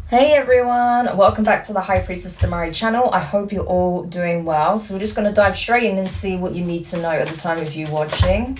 Hey everyone, welcome back to the High Priestess Demari channel. I hope you're all doing well. So we're just going to dive straight in and see what you need to know at the time of you watching.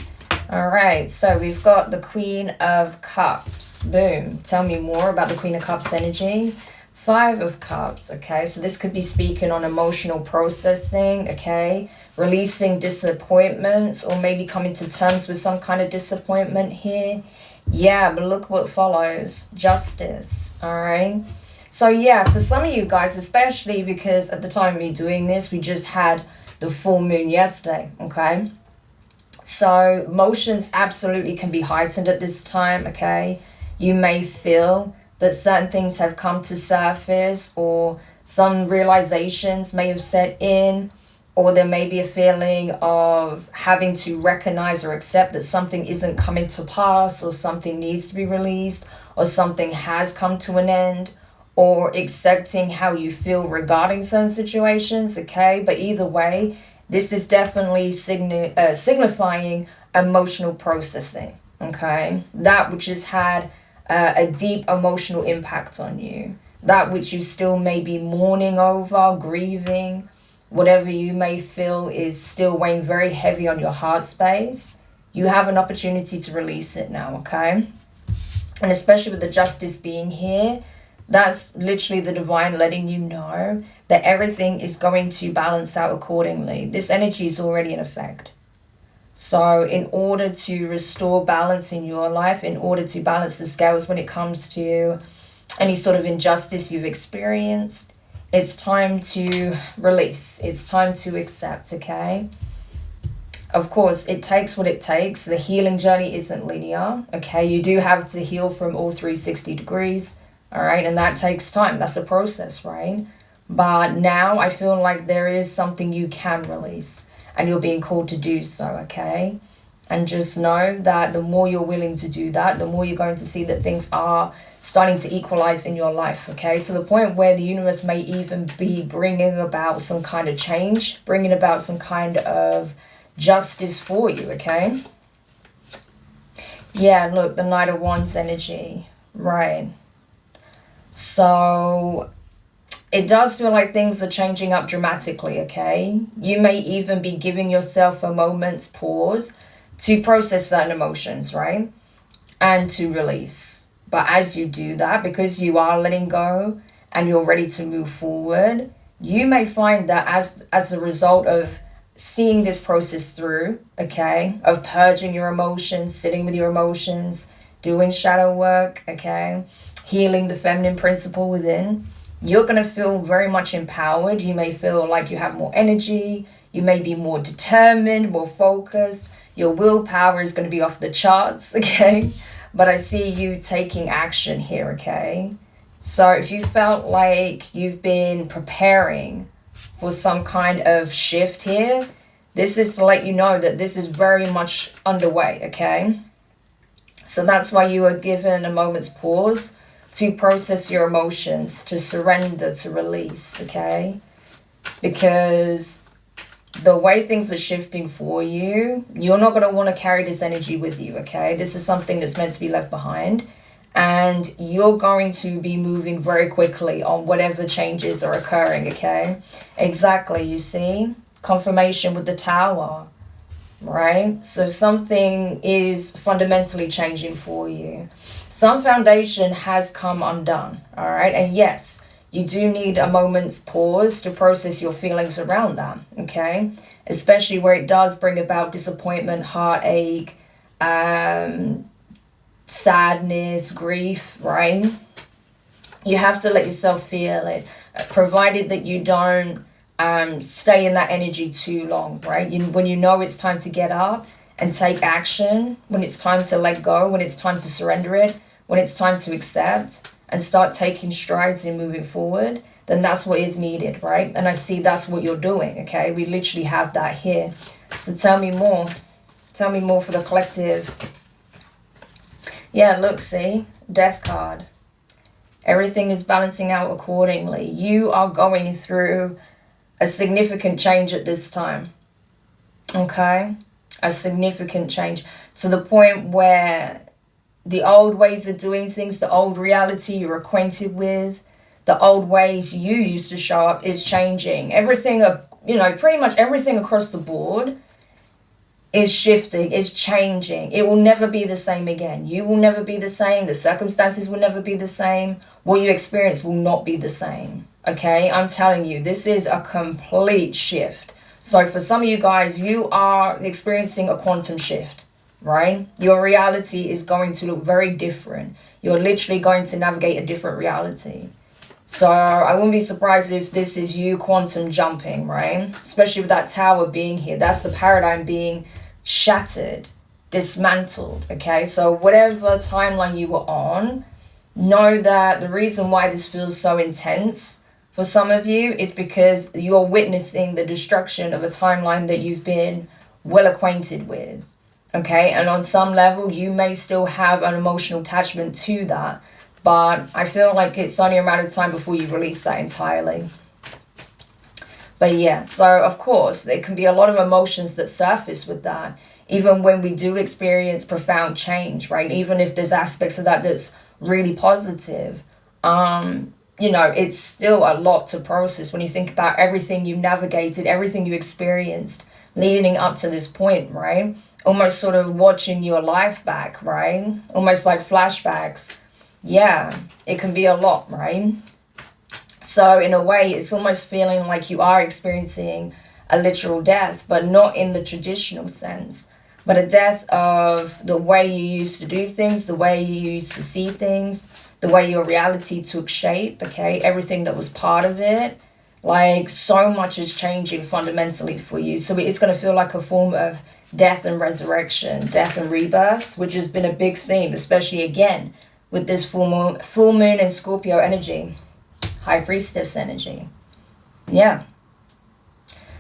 Alright, so we've got the Queen of Cups. Boom. Tell me more about the Queen of Cups energy. Five of Cups, okay? So this could be speaking on emotional processing, okay? Releasing disappointments or maybe coming to terms with some kind of disappointment here. Yeah, but look what follows. Justice, all right? So yeah, for some of you guys, especially because at the time of me doing this, we just had the full moon yesterday, okay? So emotions absolutely can be heightened at this time, okay? You may feel that certain things have come to surface or some realizations may have set in, or there may be a feeling of having to recognize or accept that something isn't coming to pass or something needs to be released or something has come to an end, or accepting how you feel regarding certain situations, okay? But either way, this is definitely signifying emotional processing, okay? That which has had a deep emotional impact on you, that which you still may be mourning over, grieving, whatever you may feel is still weighing very heavy on your heart space. You have an opportunity to release it now, okay? And especially with the justice being here, that's literally the divine letting you know that everything is going to balance out accordingly. This energy is already in effect. So in order to restore balance in your life, in order to balance the scales when it comes to any sort of injustice you've experienced, it's time to release. It's time to accept, okay? Of course, it takes what it takes. The healing journey isn't linear, okay? You do have to heal from all 360 degrees, all right? And that takes time. That's a process, right? But now I feel like there is something you can release and you're being called to do so, okay? And just know that the more you're willing to do that, the more you're going to see that things are starting to equalize in your life, okay? To the point where the universe may even be bringing about some kind of change, bringing about some kind of justice for you, okay? Yeah, look, the Knight of Wands energy, right? So it does feel like things are changing up dramatically, okay? You may even be giving yourself a moment's pause to process certain emotions, right? And to release. But as you do that, because you are letting go and you're ready to move forward, you may find that as a result of seeing this process through, okay, of purging your emotions, sitting with your emotions, doing shadow work, okay, healing the feminine principle within, you're going to feel very much empowered. You may feel like you have more energy. You may be more determined, more focused. Your willpower is going to be off the charts, okay? But I see you taking action here, okay? So if you felt like you've been preparing for some kind of shift here, this is to let you know that this is very much underway, okay? So that's why you are given a moment's pause to process your emotions, to surrender, to release, okay? Because the way things are shifting for you, you're not going to want to carry this energy with you, okay? This is something that's meant to be left behind. And you're going to be moving very quickly on whatever changes are occurring, okay? Exactly, you see? Confirmation with the Tower, right? So something is fundamentally changing for you. Some foundation has come undone, all right? And yes, you do need a moment's pause to process your feelings around that, okay? Especially where it does bring about disappointment, heartache, sadness, grief, right? You have to let yourself feel it, provided that you don't stay in that energy too long, right? When you know it's time to get up and take action, when it's time to let go, when it's time to surrender it, when it's time to accept and start taking strides in moving forward, then that's what is needed, right? And I see that's what you're doing, okay? We literally have that here. So tell me more. Tell me more for the collective. Yeah, look, see? Death card. Everything is balancing out accordingly. You are going through a significant change at this time, okay? A significant change to the point where the old ways of doing things, the old reality you're acquainted with, The old ways you used to show up is changing. Everything, pretty much everything across the board is shifting, is changing. It will never be the same again. You will never be the same. The circumstances will never be the same. What you experience will not be the same. Okay, I'm telling you, this is a complete shift. So for some of you guys, you are experiencing a quantum shift, right? Your reality is going to look very different. You're literally going to navigate a different reality. So I wouldn't be surprised if this is you quantum jumping, right? Especially with that tower being here. That's the paradigm being shattered, dismantled, okay? So whatever timeline you were on, know that the reason why this feels so intense for some of you is because you're witnessing the destruction of a timeline that you've been well acquainted with, okay? And on some level, you may still have an emotional attachment to that, but I feel like it's only a matter of time before you release that entirely. But yeah, so of course, there can be a lot of emotions that surface with that, even when we do experience profound change, right? Even if there's aspects of that that's really positive, it's still a lot to process when you think about everything you navigated, everything you experienced leading up to this point, right? Almost sort of watching your life back, right? Almost like flashbacks. Yeah, it can be a lot, right? So in a way, it's almost feeling like you are experiencing a literal death, but not in the traditional sense, but a death of the way you used to do things, the way you used to see things, the way your reality took shape, okay? Everything that was part of it. Like, so much is changing fundamentally for you. So it's going to feel like a form of death and resurrection, death and rebirth, which has been a big theme, especially again with this full moon and Scorpio energy, High Priestess energy. Yeah.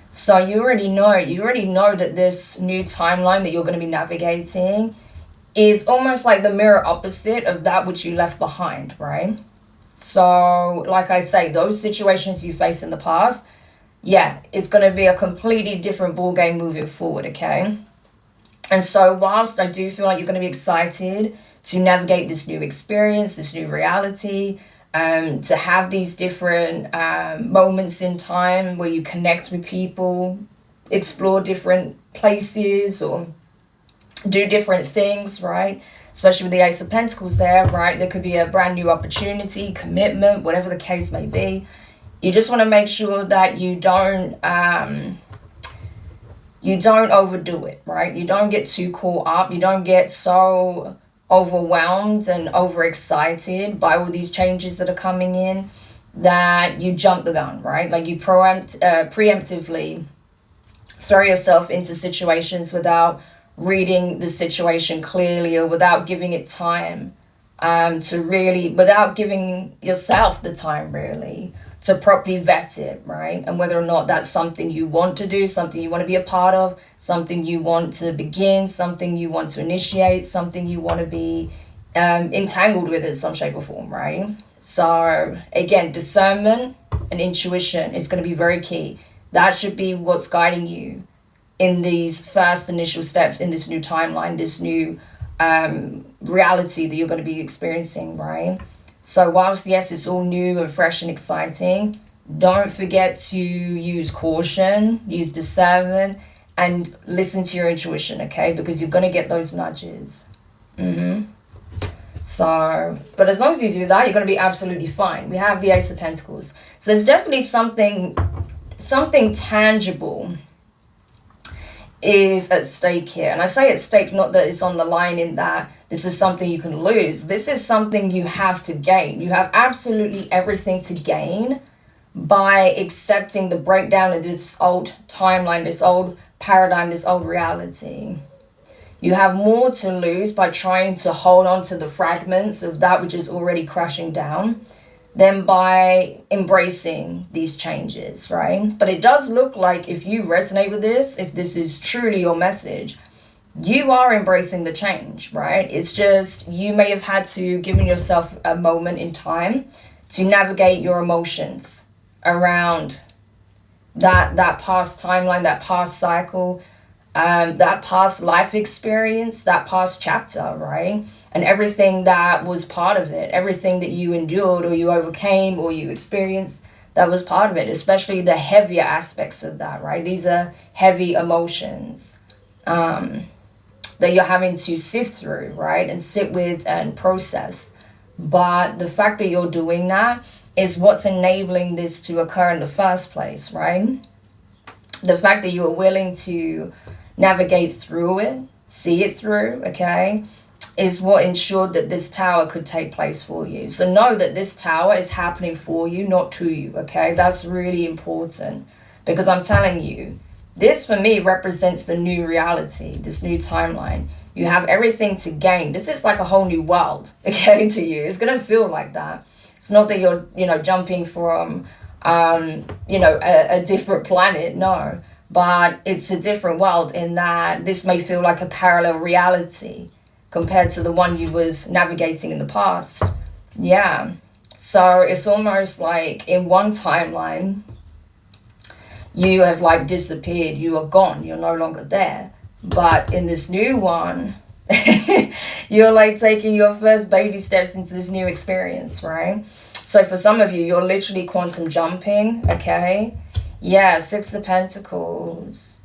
So you already know that this new timeline that you're going to be navigating is almost like the mirror opposite of that which you left behind, right? So like I say, those situations you faced in the past, yeah, it's going to be a completely different ball game moving forward, okay? And so whilst I do feel like you're going to be excited to navigate this new experience, this new reality, to have these different moments in time where you connect with people, explore different places or do different things, right? Especially with the Ace of Pentacles there, right? There could be a brand new opportunity, commitment, whatever the case may be. You just want to make sure that you don't overdo it, right? You don't get too caught up. You don't get so overwhelmed and overexcited by all these changes that are coming in that you jump the gun, right? Like you preemptively throw yourself into situations without reading the situation clearly or without giving it time without giving yourself the time really to properly vet it, right? And whether or not that's something you want to do, something you want to be a part of, something you want to begin, something you want to initiate, something you want to be entangled with in some shape or form, right? So again, discernment and intuition is going to be very key. That should be what's guiding you in these first initial steps in this new timeline, this new reality that you're going to be experiencing, right? So whilst, yes, it's all new and fresh and exciting, don't forget to use caution, use discernment, and listen to your intuition, okay? Because you're going to get those nudges. So, but as long as you do that, you're going to be absolutely fine. We have the Ace of Pentacles. So there's definitely something tangible is at stake here. And I say at stake, not that it's on the line in that this is something you can lose. This is something you have to gain. You have absolutely everything to gain by accepting the breakdown of this old timeline, this old paradigm, this old reality. You have more to lose by trying to hold on to the fragments of that which is already crashing down than by embracing these changes, right? But it does look like if you resonate with this, if this is truly your message, you are embracing the change, right? It's just you may have had to give yourself a moment in time to navigate your emotions around that past timeline, that past cycle, that past life experience, that past chapter, right? and everything that was part of it, everything that you endured or you overcame or you experienced, that was part of it, especially the heavier aspects of that, right? These are heavy emotions that you're having to sift through, right? And sit with and process. But the fact that you're doing that is what's enabling this to occur in the first place, right? The fact that you're willing to navigate through it, see it through, okay, is what ensured that this tower could take place for you. So know that this tower is happening for you, not to you, okay? That's really important, because I'm telling you, this for me represents the new reality, this new timeline. You have everything to gain. This is like a whole new world, okay, to you. It's going to feel like that. It's not that you're, jumping from, a different planet, no. But it's a different world in that this may feel like a parallel reality compared to the one you was navigating in the past. Yeah. So it's almost like in one timeline, you have like disappeared, you are gone, you're no longer there. But in this new one, you're like taking your first baby steps into this new experience, right? So for some of you, you're literally quantum jumping, okay? Yeah, Six of Pentacles.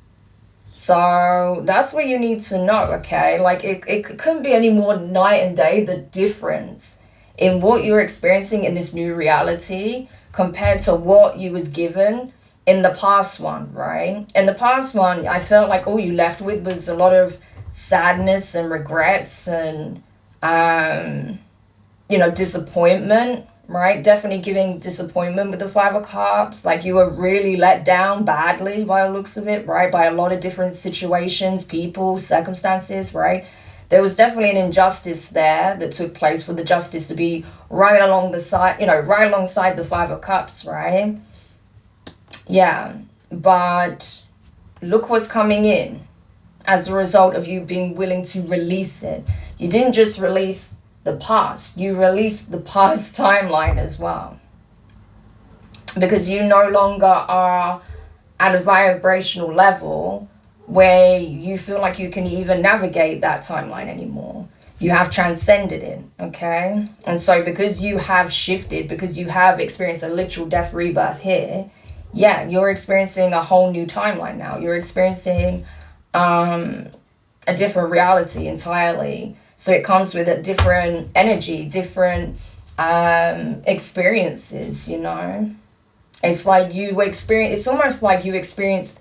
So that's what you need to know, okay? Like it couldn't be any more night and day, the difference in what you're experiencing in this new reality compared to what you was given in the past one, right? In the past one, I felt like all you left with was a lot of sadness and regrets and, disappointment, right? Definitely giving disappointment with the Five of Cups. Like you were really let down badly by the looks of it, right? By a lot of different situations, people, circumstances, right? There was definitely an injustice there that took place for the justice to be right along the side, right alongside the Five of Cups, right? Yeah, but look what's coming in as a result of you being willing to release it. You didn't just release the past, you released the past timeline as well. Because you no longer are at a vibrational level where you feel like you can even navigate that timeline anymore. You have transcended it, okay? And so because you have shifted, because you have experienced a literal death rebirth here, yeah, you're experiencing a whole new timeline now. You're experiencing a different reality entirely. So it comes with a different energy, different experiences, It's like it's almost like you experienced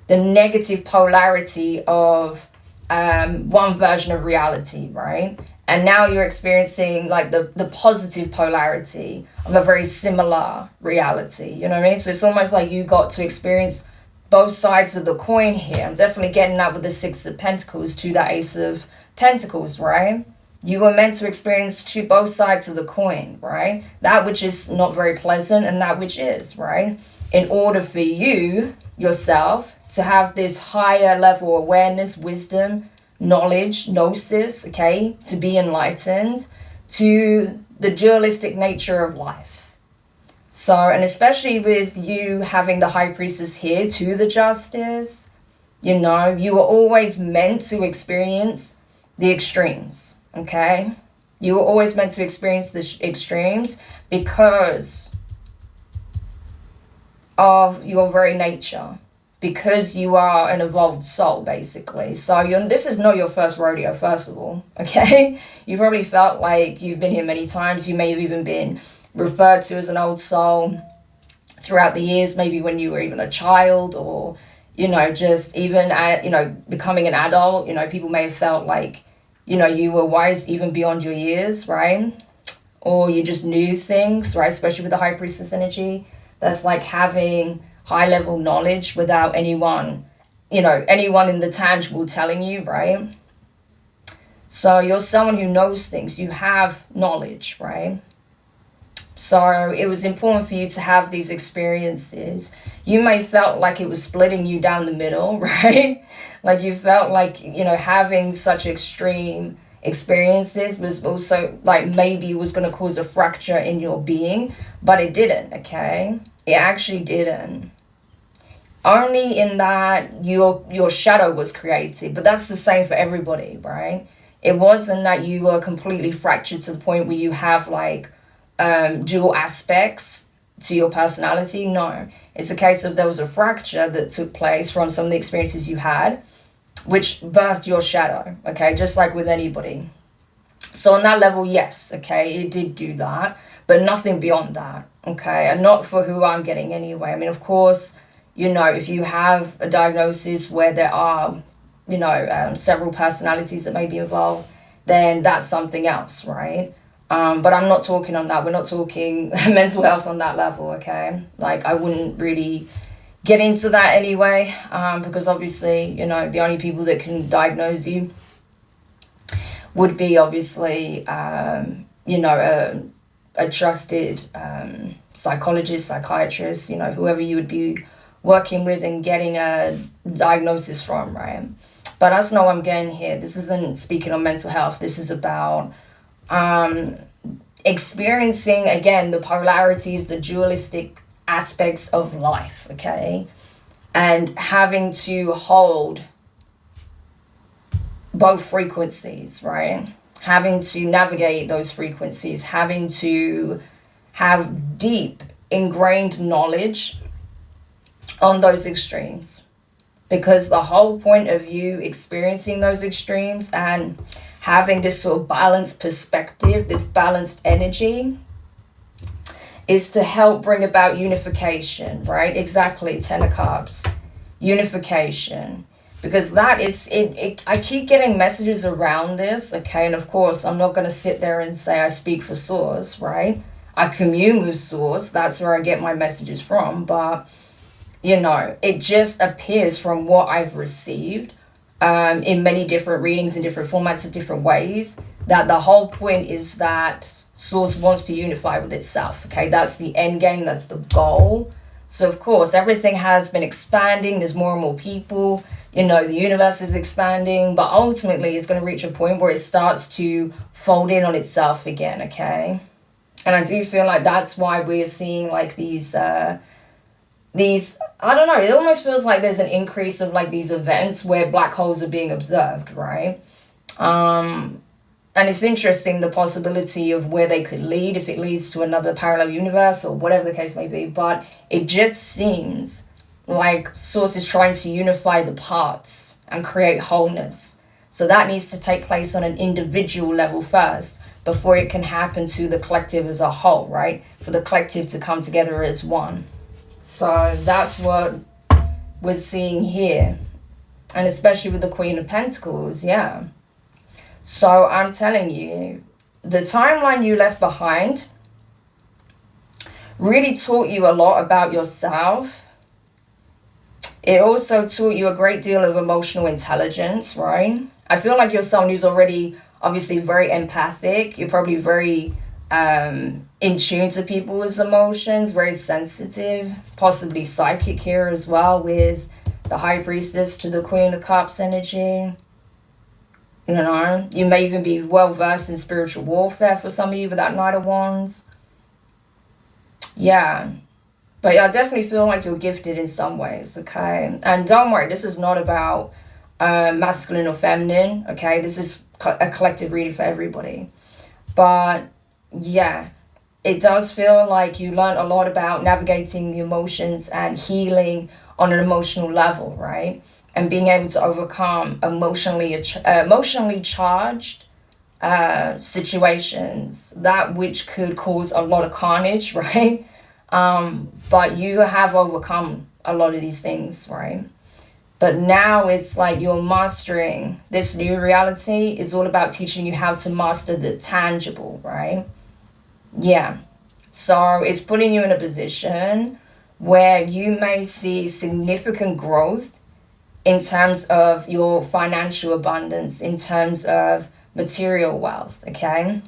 the negative polarity of one version of reality, right? And now you're experiencing like the positive polarity of a very similar reality, you know what I mean? So it's almost like you got to experience both sides of the coin here. I'm definitely getting that with the Six of Pentacles to the Ace of Pentacles, right? You were meant to experience both sides of the coin, right? That which is not very pleasant and that which is, right? In order for you, yourself, to have this higher level awareness, wisdom, knowledge, gnosis, okay, to be enlightened to the dualistic nature of life. So, and especially with you having the High Priestess here to the Justice, you were always meant to experience the extremes, okay? You were always meant to experience the extremes because of your very nature. Because you are an evolved soul, basically. So this is not your first rodeo, first of all, okay? You probably felt like you've been here many times. You may have even been referred to as an old soul throughout the years, maybe when you were even a child or, just even, becoming an adult. People may have felt like, you were wise even beyond your years, right? Or you just knew things, right? Especially with the High Priestess energy. That's like having high level knowledge without anyone in the tangible telling you, right? So you're someone who knows things. You have knowledge, right? So it was important for you to have these experiences. You may felt like it was splitting you down the middle, right? Like you felt like, having such extreme experiences was also like maybe was going to cause a fracture in your being, but it didn't, okay? It actually didn't. Only in that your shadow was created, but that's the same for everybody, right? It wasn't that you were completely fractured to the point where you have like dual aspects to your personality. No, it's a case of there was a fracture that took place from some of the experiences you had, which birthed your shadow, okay, just like with anybody. So on that level, yes, okay, it did do that, but nothing beyond that, okay, and not for who I'm getting anyway. I mean, of course, you know, if you have a diagnosis where there are, you know, several personalities that may be involved, then that's something else, right? But I'm not talking on that. We're not talking mental health on that level, okay? Like, I wouldn't really get into that anyway, because obviously, you know, the only people that can diagnose you would be obviously, you know, a trusted psychologist, psychiatrist, you know, whoever you would be working with and getting a diagnosis from, right? But that's not what I'm getting here. This isn't speaking on mental health. This is about experiencing, again, the polarities, the dualistic aspects of life, okay? And having to hold both frequencies, right? Having to navigate those frequencies, having to have deep ingrained knowledge on those extremes, because the whole point of you experiencing those extremes and having this sort of balanced perspective, this balanced energy, is to help bring about unification, right? Exactly, Ten of Cups, unification. Because that is, I keep getting messages around this, okay? And of course, I'm not going to sit there and say I speak for Source, right? I commune with Source. That's where I get my messages from. But, you know, it just appears from what I've received in many different readings, in different formats, in different ways, that the whole point is that Source wants to unify with itself, okay? That's the end game. That's the goal. So, of course, everything has been expanding. There's more and more people. You know, the universe is expanding, but ultimately it's going to reach a point where it starts to fold in on itself again, okay? And I do feel like that's why we're seeing like these, I don't know, it almost feels like there's an increase of like these events where black holes are being observed, right? And it's interesting, the possibility of where they could lead, if it leads to another parallel universe or whatever the case may be, but it just seems like Source is trying to unify the parts and create wholeness. So that needs to take place on an individual level first before it can happen to the collective as a whole, right? For the collective to come together as one. So that's what we're seeing here. And especially with the Queen of Pentacles, yeah. So I'm telling you, the timeline you left behind really taught you a lot about yourself. It also taught you a great deal of emotional intelligence, right? I feel like you're someone who's already obviously very empathic. You're probably very in tune to people's emotions, very sensitive, possibly psychic here as well with the High Priestess to the Queen of Cups energy. You know, you may even be well versed in spiritual warfare for some of you with that Knight of Wands. Yeah. But I definitely feel like you're gifted in some ways, okay? And don't worry, this is not about masculine or feminine, okay? This is a collective reading for everybody. But yeah, it does feel like you learned a lot about navigating the emotions and healing on an emotional level, right? And being able to overcome emotionally charged situations, that which could cause a lot of carnage, right? But you have overcome a lot of these things, right? But now it's like you're mastering this new reality. Is all about teaching you how to master the tangible, right? Yeah. So it's putting you in a position where you may see significant growth in terms of your financial abundance, in terms of material wealth, okay?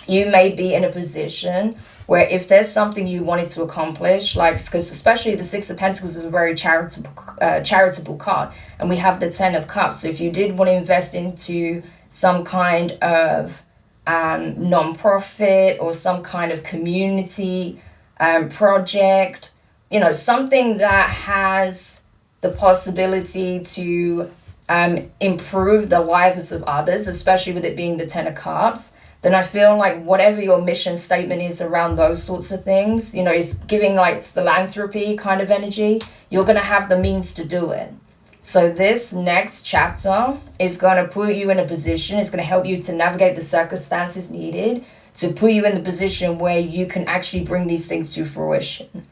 You may be in a position where if there's something you wanted to accomplish, like, because especially the Six of Pentacles is a very charitable card, and we have the Ten of Cups. So if you did want to invest into some kind of non-profit or some kind of community project, you know, something that has the possibility to improve the lives of others, especially with it being the Ten of Cups, then I feel like whatever your mission statement is around those sorts of things, you know, is giving like philanthropy kind of energy, you're going to have the means to do it. So this next chapter is going to put you in a position, it's going to help you to navigate the circumstances needed to put you in the position where you can actually bring these things to fruition,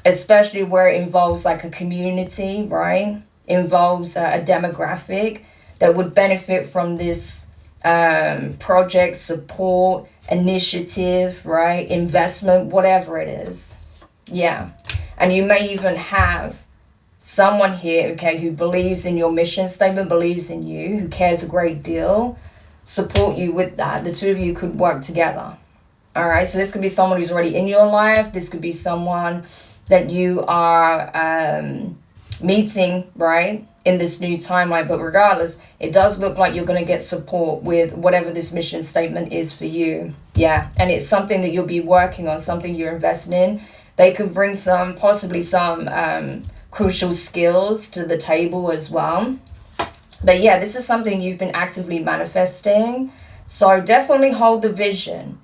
especially where it involves like a community, right? Involves a demographic that would benefit from this project, support, initiative, right? Investment, whatever it is. Yeah. And you may even have someone here, okay, who believes in your mission statement, believes in you, who cares a great deal, support you with that. The two of you could work together. All right. So this could be someone who's already in your life. This could be someone that you are meeting, right, in this new timeline. But regardless, it does look like you're going to get support with whatever this mission statement is for you. Yeah. And it's something that you'll be working on, something you're investing in. They could bring some, possibly some crucial skills to the table as well. But yeah, this is something you've been actively manifesting. So definitely hold the vision.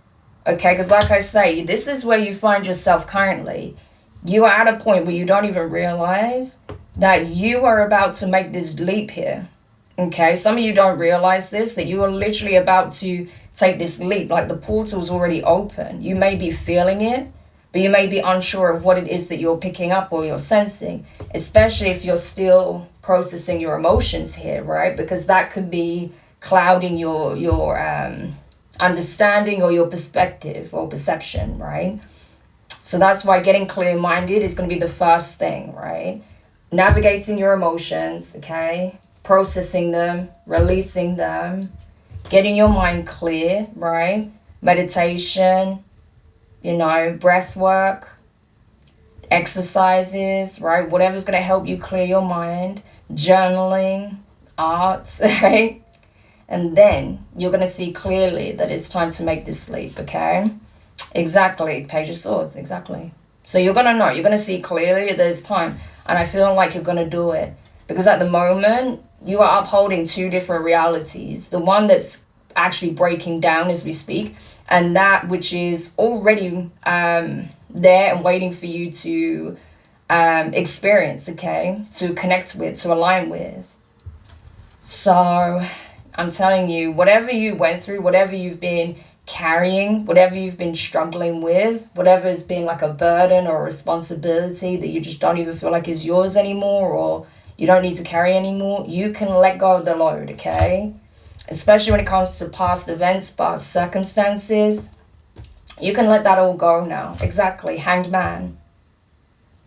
Okay, because like I say, this is where you find yourself currently. You are at a point where you don't even realize that you are about to make this leap here. Okay, some of you don't realize this, that you are literally about to take this leap. Like the portal's already open. You may be feeling it, but you may be unsure of what it is that you're picking up or you're sensing, especially if you're still processing your emotions here, right? Because that could be clouding your understanding or your perspective or perception, right? So that's why getting clear-minded is going to be the first thing, right? Navigating your emotions, okay? Processing them, releasing them, getting your mind clear, right? Meditation, you know, breath work, exercises, right? Whatever's going to help you clear your mind, journaling, art, right? And then you're going to see clearly that it's time to make this leap, okay? Exactly. Page of Swords, exactly. So you're going to know, you're going to see clearly that it's time. And I feel like you're going to do it. Because at the moment, you are upholding two different realities. The one that's actually breaking down as we speak, and that which is already there and waiting for you to experience, okay? To connect with, to align with. So I'm telling you, whatever you went through, whatever you've been carrying, whatever you've been struggling with, whatever has been like a burden or a responsibility that you just don't even feel like is yours anymore, or you don't need to carry anymore, you can let go of the load, okay? Especially when it comes to past events, past circumstances, you can let that all go now. Exactly. Hanged man.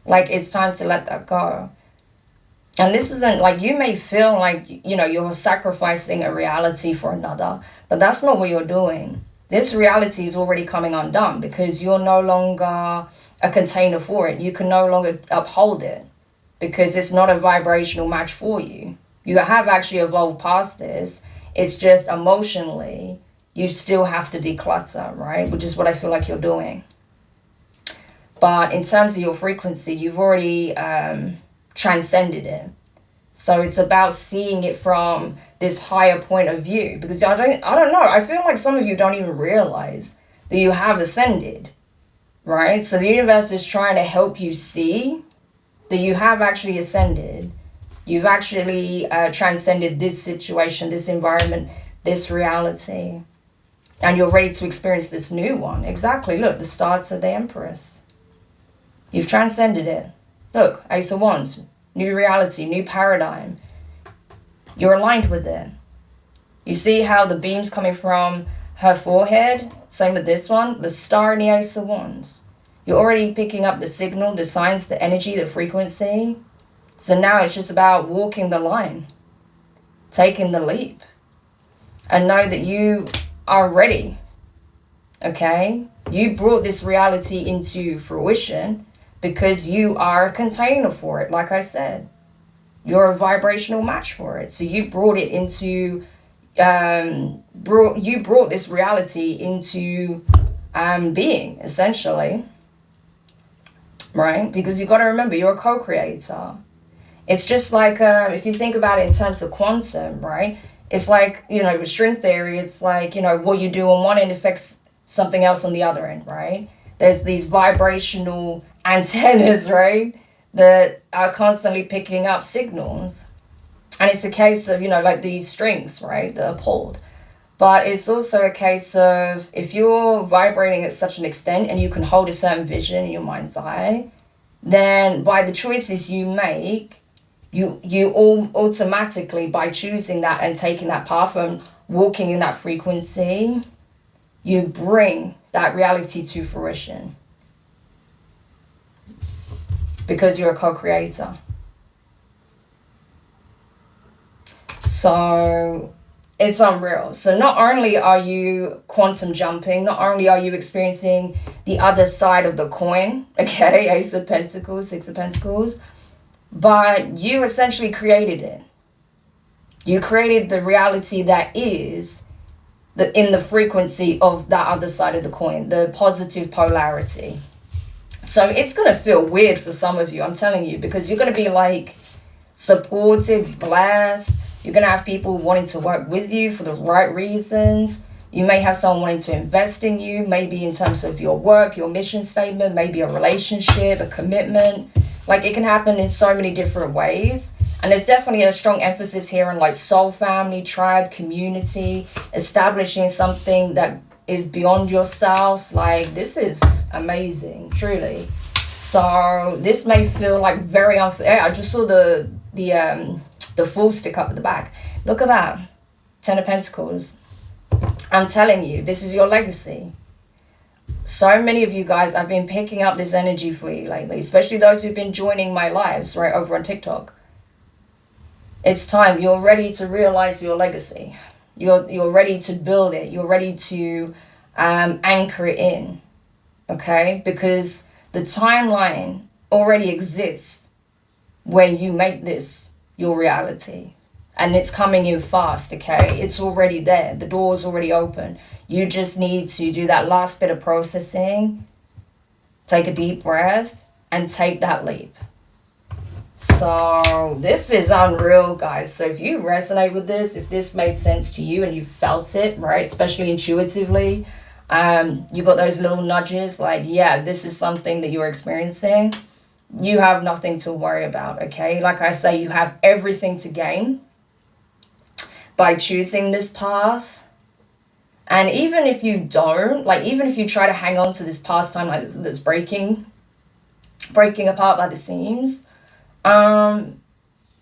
Like, it's time to let that go. And this isn't like, you may feel like, you know, you're sacrificing a reality for another, but that's not what you're doing. This reality is already coming undone because you're no longer a container for it. You can no longer uphold it because it's not a vibrational match for you. You have actually evolved past this. It's just emotionally, you still have to declutter, right? Which is what I feel like you're doing. But in terms of your frequency, you've already transcended it. So it's about seeing it from this higher point of view. Because I don't know, I feel like some of you don't even realize that you have ascended, right? So the universe is trying to help you see that you have actually ascended. You've actually transcended this situation, this environment, this reality. And you're ready to experience this new one. Exactly. Look, the starts of the Empress. You've transcended it. Look, Ace of Wands. New reality, new paradigm. You're aligned with it. You see how the beam's coming from her forehead? Same with this one. The star and the Ace of Wands. You're already picking up the signal, the signs, the energy, the frequency. So now it's just about walking the line, taking the leap, and know that you are ready, okay? You brought this reality into fruition because you are a container for it, like I said. You're a vibrational match for it. So you brought it into, you brought this reality into being, essentially, right? Because you got to remember, you're a co-creator. It's just like, if you think about it in terms of quantum, right? It's like, you know, with string theory, it's like, you know, what you do on one end affects something else on the other end, right? There's these vibrational antennas, right, that are constantly picking up signals. And it's a case of, you know, like these strings, right, that are pulled. But it's also a case of, if you're vibrating at such an extent and you can hold a certain vision in your mind's eye, then by the choices you make, you all automatically, by choosing that and taking that path and walking in that frequency, you bring that reality to fruition. Because you're a co-creator. So it's unreal. So not only are you quantum jumping, not only are you experiencing the other side of the coin, okay, Ace of Pentacles, Six of Pentacles, but you essentially created it. You created the reality that is in the frequency of that other side of the coin, the positive polarity. So it's going to feel weird for some of you, I'm telling you, because you're going to be like supported, blessed. You're going to have people wanting to work with you for the right reasons. You may have someone wanting to invest in you, maybe in terms of your work, your mission statement, maybe a relationship, a commitment. Like, it can happen in so many different ways. And there's definitely a strong emphasis here on like soul family, tribe, community, establishing something that is beyond yourself. Like, this is amazing, truly. So this may feel like very unfair. I just saw the full stick up at the back. Look at that. 10 of Pentacles. I'm telling you, this is your legacy. So many of you guys, I've been picking up this energy for you lately, especially those who've been joining my lives right over on TikTok. It's time. You're ready to realize your legacy. You're ready to build it. You're ready to anchor it in. Okay? Because the timeline already exists when you make this your reality. And it's coming in fast, okay? It's already there. The door's already open. You just need to do that last bit of processing. Take a deep breath and take that leap. So this is unreal, guys. So if you resonate with this, if this made sense to you and you felt it, right, especially intuitively, you got those little nudges like, yeah, this is something that you're experiencing, you have nothing to worry about, okay? Like I say, you have everything to gain by choosing this path. And even if you don't, like, even if you try to hang on to this past time like that's breaking apart by the seams, I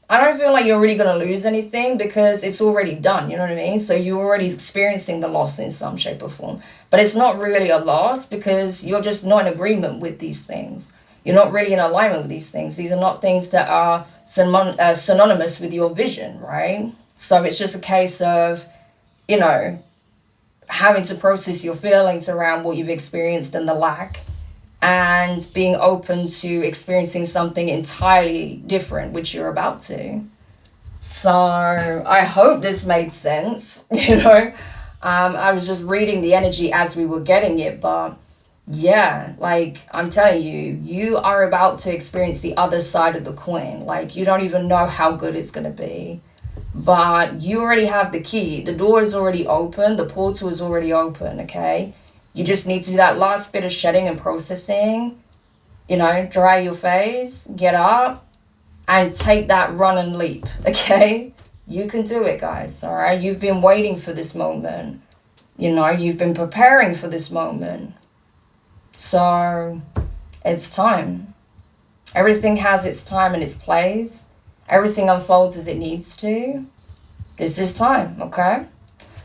don't feel like you're really going to lose anything because it's already done, you know what I mean? So you're already experiencing the loss in some shape or form. But it's not really a loss because you're just not in agreement with these things. You're not really in alignment with these things. These are not things that are synonymous with your vision, right? So it's just a case of, you know, having to process your feelings around what you've experienced and the lack, and being open to experiencing something entirely different, which you're about to. So I hope this made sense, you know. I was just reading the energy as we were getting it, but yeah, like, I'm telling you, you are about to experience the other side of the coin. Like, you don't even know how good it's going to be. But you already have the key. The door is already open. The portal is already open, okay? You just need to do that last bit of shedding and processing. You know, dry your face, get up, and take that run and leap, okay? You can do it, guys, all right? You've been waiting for this moment. You know, you've been preparing for this moment. So, it's time. Everything has its time and its place. Everything unfolds as it needs to. This is time, okay?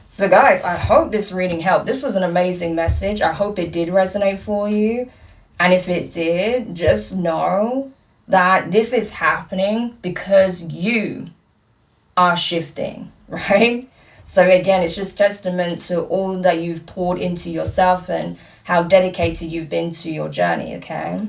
So guys, I hope this reading helped. This was an amazing message. I hope it did resonate for you. And if it did, just know that this is happening because you are shifting, right? So again, it's just testament to all that you've poured into yourself and how dedicated you've been to your journey, okay?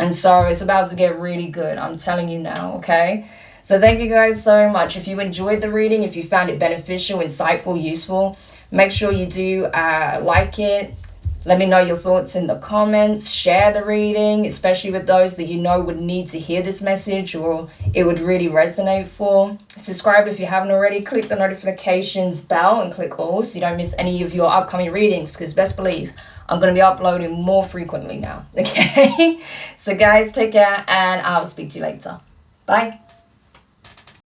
And so it's about to get really good. I'm telling you now, okay? So thank you guys so much. If you enjoyed the reading, if you found it beneficial, insightful, useful, make sure you do like it, Let me know your thoughts in the comments. Share the reading, especially with those that you know would need to hear this message or it would really resonate for. Subscribe if you haven't already. Click the notifications bell and click all so you don't miss any of your upcoming readings, because best believe I'm going to be uploading more frequently now. Okay? So guys, take care and I'll speak to you later. Bye.